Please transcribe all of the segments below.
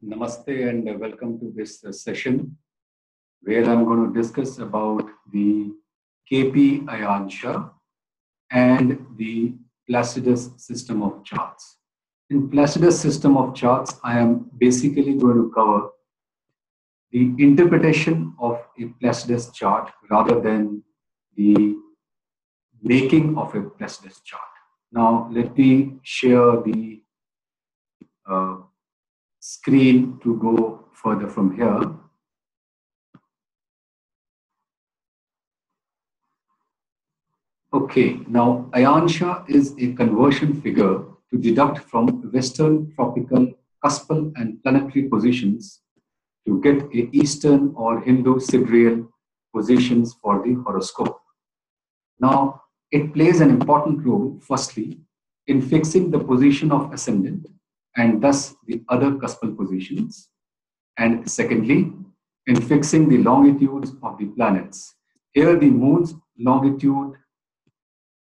Namaste and welcome to this session where I'm going to discuss about the KP Ayanamsha and the Placidus system of charts. In Placidus system of charts, I am basically going to cover the interpretation of a Placidus chart rather than the making of a Placidus chart. Now, let me share the screen to go further from here. Okay, now Ayanamsha is a conversion figure to deduct from Western tropical, cuspal and planetary positions to get a Eastern or Hindu sidereal positions for the horoscope. Now, it plays an important role, firstly, in fixing the position of ascendant and thus the other cuspal positions, and secondly, in fixing the longitudes of the planets. Here, the moon's longitude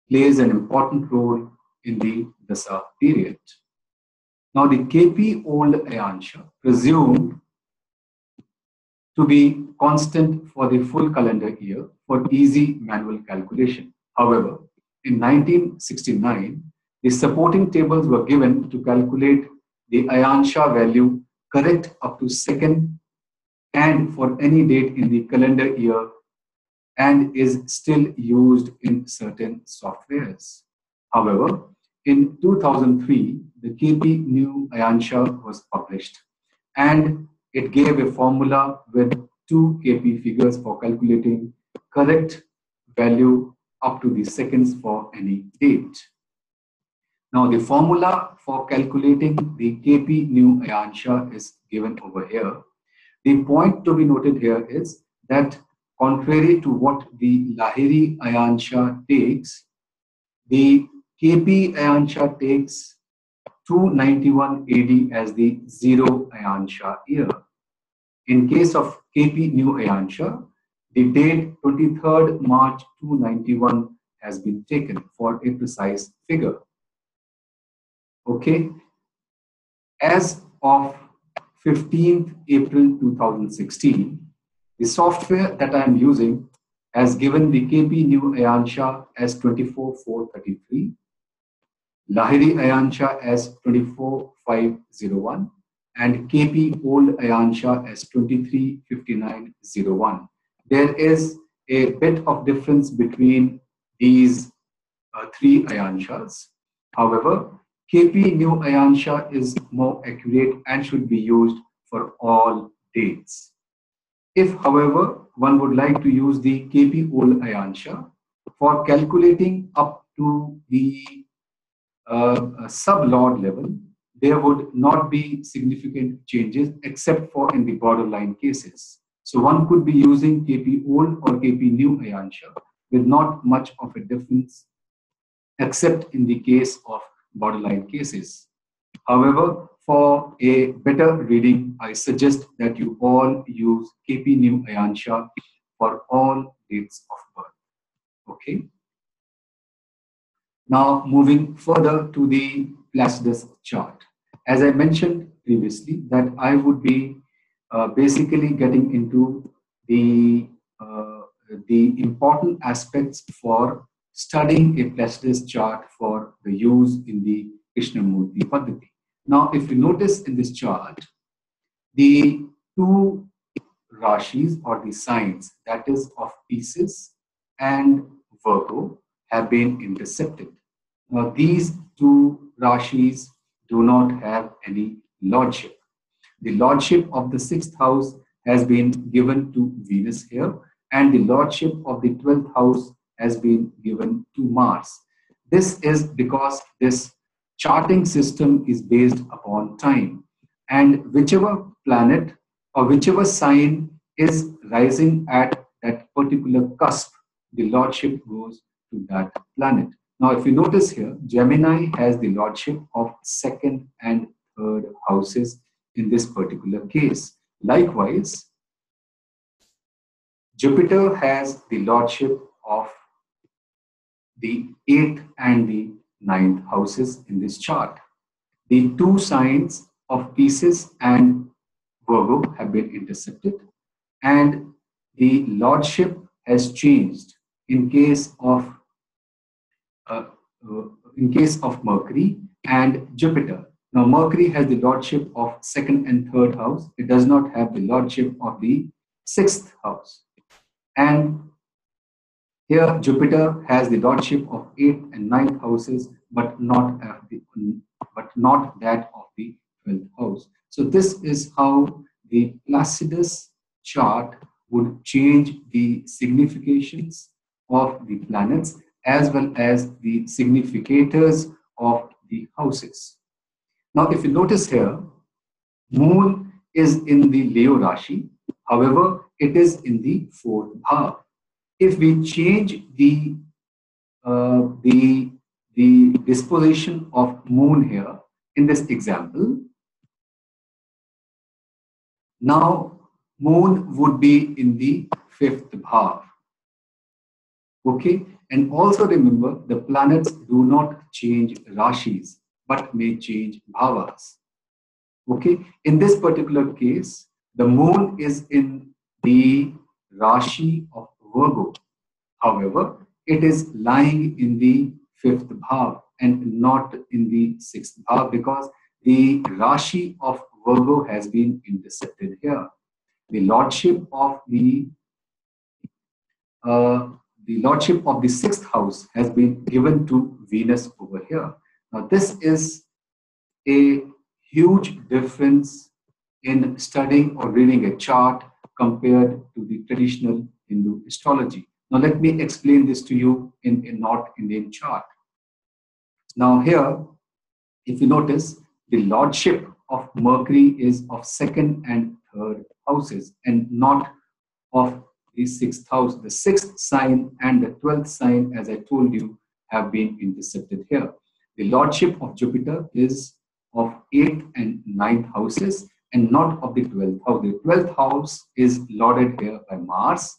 plays an important role in the Dasa period. Now, the KP Old Ayanamsha presumed to be constant for the full calendar year for easy manual calculation. However, in 1969, the supporting tables were given to calculate the Ayanamsha value correct up to second and for any date in the calendar year and is still used in certain softwares. However, in 2003, the KP New Ayanamsha was published and it gave a formula with 2 KP figures for calculating correct value up to the seconds for any date. Now, the formula for calculating the KP New Ayanamsha is given over here. The point to be noted here is that contrary to what the Lahiri Ayanamsha takes, the KP Ayanamsha takes 291 AD as the zero Ayanamsha year. In case of KP New Ayanamsha, the date 23rd March 291 has been taken for a precise figure. Okay, as of 15th April 2016, the software that I am using has given the KP New Ayanamsha as 24433, Lahiri Ayanamsha as 24501, and KP Old Ayanamsha as 235901. There is a bit of difference between these 3 Ayanamshas. However, KP New Ayanamsha is more accurate and should be used for all dates. If, however, one would like to use the KP Old Ayanamsha for calculating up to the sub-lord level, there would not be significant changes except for in the borderline cases. So one could be using KP Old or KP New Ayanamsha with not much of a difference except in the case of borderline cases. However, for a better reading, I suggest that you all use KP New Ayanamsha for all dates of birth. Okay. Now, moving further to the Placidus chart. As I mentioned previously, that I would be basically getting into the important aspects for studying a Placidus chart for the use in the Krishnamurti Padhati. Now, if you notice in this chart, the 2 Rashis or the signs, that is of Pisces and Virgo, have been intercepted. Now, these 2 Rashis do not have any lordship. The lordship of the 6th house has been given to Venus here, and the lordship of the 12th house has been given to Mars. This is because this charting system is based upon time, and whichever planet or whichever sign is rising at that particular cusp, the lordship goes to that planet. Now, if you notice here, Gemini has the lordship of 2nd and 3rd houses in this particular case. Likewise, Jupiter has the lordship of the 8th and the 9th houses in this chart. The 2 signs of Pisces and Virgo have been intercepted, and the lordship has changed in case of uh, uh, Mercury and Jupiter. Now, Mercury has the lordship of second and third house. It does not have the lordship of the sixth house. And here, Jupiter has the lordship of eighth and ninth houses, but not that of the 12th house. So this is how the Placidus chart would change the significations of the planets as well as the significators of the houses. Now, if you notice here, Moon is in the Leo Rashi. However, it is in the fourth bhav. If we change the disposition of Moon here in this example, now Moon would be in the fifth bhav. Okay, and also remember the planets do not change rashis but may change bhavas. Okay, in this particular case, the Moon is in the Rashi of Virgo. However, it is lying in the fifth bhav and not in the sixth bhav because the Rashi of Virgo has been intercepted here. The lordship of the sixth house has been given to Venus over here. Now, this is a huge difference in studying or reading a chart compared to the traditional Hindu astrology. Now, let me explain this to you in a North Indian chart. Now, here, if you notice, the lordship of Mercury is of second and third houses and not of the sixth house. The sixth sign and the 12th sign, as I told you, have been intercepted here. The lordship of Jupiter is of 8th and 9th houses and not of the 12th house. The 12th house is lorded here by Mars,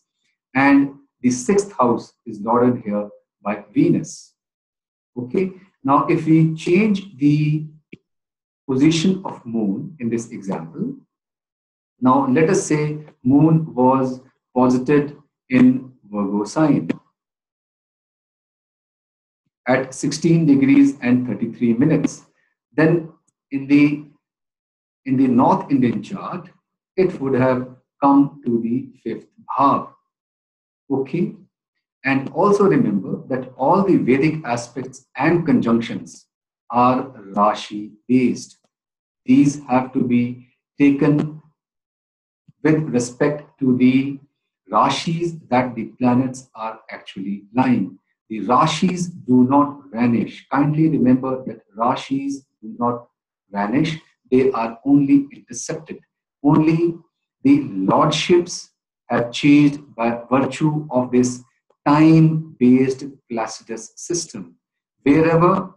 and the 6th house is lorded here by Venus. Okay, now if we change the position of Moon in this example, now let us say Moon was posited in Virgo sign at 16 degrees and 33 minutes. Then in the North Indian chart, it would have come to the fifth bhav. Okay, and also remember that all the Vedic aspects and conjunctions are Rashi based. These have to be taken with respect to the Rashis that the planets are actually lying. The Rashis do not vanish. Kindly remember that Rashis do not vanish. They are only intercepted. Only the lordships have changed by virtue of this time-based Placidus system. Wherever,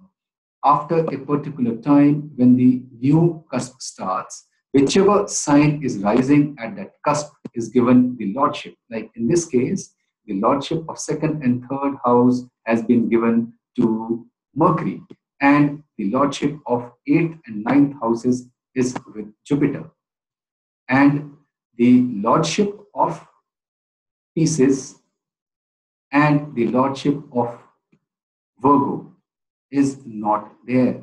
after a particular time, when the new cusp starts, whichever sign is rising at that cusp is given the lordship. Like in this case, the lordship of second and third house has been given to Mercury, and the lordship of 8th and 9th houses is with Jupiter. And the lordship of Pisces and the lordship of Virgo is not there.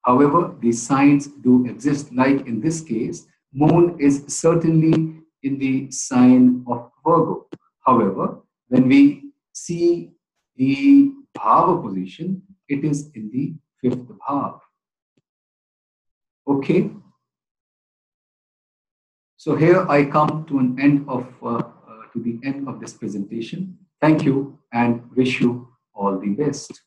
However, the signs do exist. Like in this case, Moon is certainly in the sign of Virgo. However, when we see the bhava position, it is in the fifth bhav. Okay. So here I come to an end of to the end of this presentation. Thank you and wish you all the best.